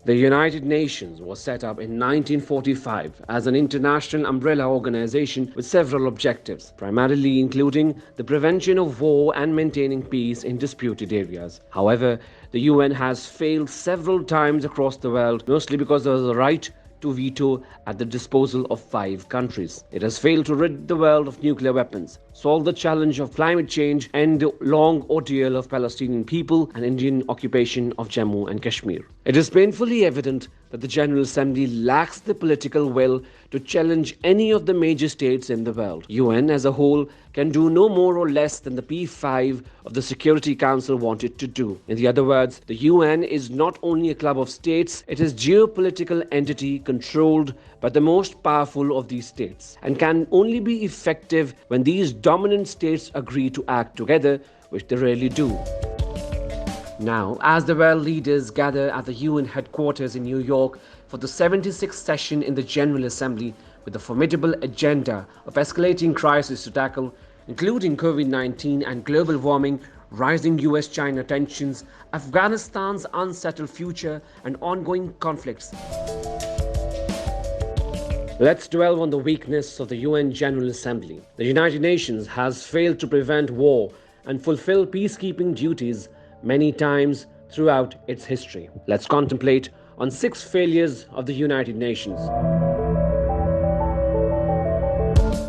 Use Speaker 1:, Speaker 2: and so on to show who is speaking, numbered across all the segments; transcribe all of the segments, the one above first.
Speaker 1: The United Nations was set up in 1945 as an international umbrella organization with several objectives, primarily including the prevention of war and maintaining peace in disputed areas. However, the UN has failed several times across the world, mostly because there was a right to veto at the disposal of 5 countries. It has failed to rid the world of nuclear weapons, solve the challenge of climate change, and the long ordeal of Palestinian people and Indian occupation of Jammu and Kashmir. It is painfully evident that the General Assembly lacks the political will to challenge any of the major states in the world. UN as a whole can do no more or less than the P5 of the Security Council wanted to do. In other words, the UN is not only a club of states, it is a geopolitical entity controlled by the most powerful of these states, and can only be effective when these dominant states agree to act together, which they rarely do. Now, as the world leaders gather at the UN headquarters in New York for the 76th session in the General Assembly with a formidable agenda of escalating crises to tackle, including COVID-19 and global warming, rising US-China tensions, Afghanistan's unsettled future, and ongoing conflicts, let's dwell on the weakness of the UN General Assembly. The United Nations has failed to prevent war and fulfill peacekeeping duties many times throughout its history. Let's contemplate on 6 failures of the United Nations.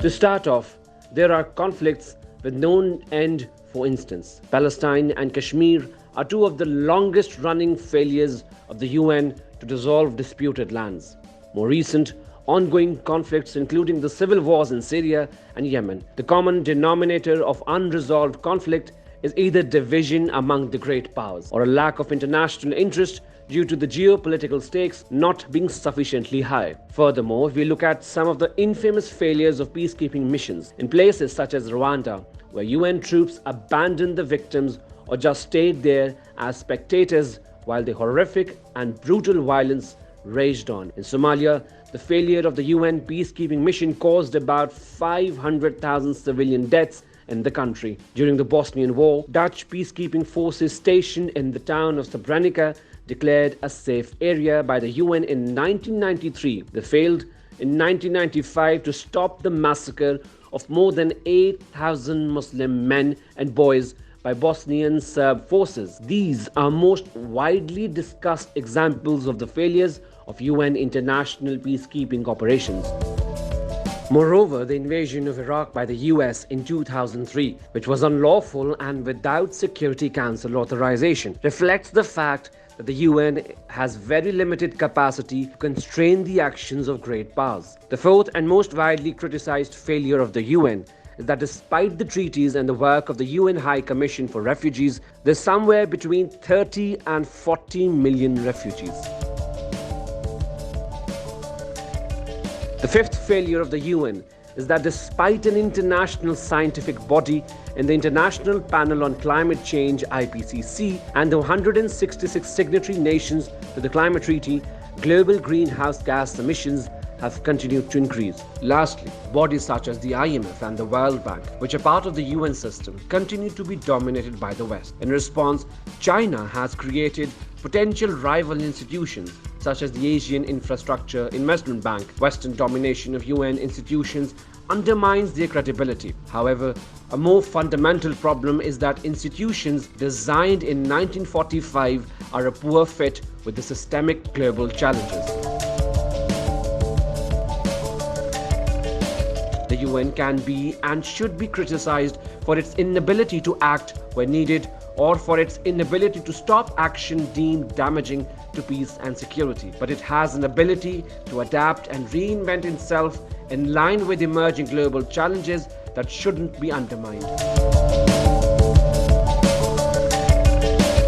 Speaker 1: To start off, there are conflicts with no end. For instance, Palestine and Kashmir are 2 of the longest running failures of the UN to resolve disputed lands. More recent ongoing conflicts, including the civil wars in Syria and Yemen. The common denominator of unresolved conflict is either division among the great powers or a lack of international interest due to the geopolitical stakes not being sufficiently high. Furthermore, if we look at some of the infamous failures of peacekeeping missions in places such as Rwanda, where UN troops abandoned the victims or just stayed there as spectators while the horrific and brutal violence raged on. In Somalia, the failure of the UN peacekeeping mission caused about 500,000 civilian deaths in the country. During the Bosnian War, Dutch peacekeeping forces stationed in the town of Srebrenica declared a safe area by the UN in 1993. They failed in 1995 to stop the massacre of more than 8,000 Muslim men and boys by Bosnian Serb forces. These are most widely discussed examples of the failures of UN international peacekeeping operations. Moreover, the invasion of Iraq by the US in 2003, which was unlawful and without Security Council authorization, reflects the fact that the UN has very limited capacity to constrain the actions of great powers. The 4th and most widely criticized failure of the UN is that despite the treaties and the work of the UN High Commission for Refugees, there's somewhere between 30 and 40 million refugees. The 5th failure of the UN is that despite an international scientific body in the International Panel on Climate Change (IPCC) and the 166 signatory nations to the climate treaty, global greenhouse gas emissions have continued to increase. Lastly, bodies such as the IMF and the World Bank, which are part of the UN system, continue to be dominated by the West. In response, China has created potential rival institutions such as the Asian Infrastructure Investment Bank. Western domination of UN institutions undermines their credibility. However, a more fundamental problem is that institutions designed in 1945 are a poor fit with the systemic global challenges. The UN can be and should be criticized for its inability to act when needed, or for its inability to stop action deemed damaging to peace and security. But it has an ability to adapt and reinvent itself in line with emerging global challenges that shouldn't be undermined.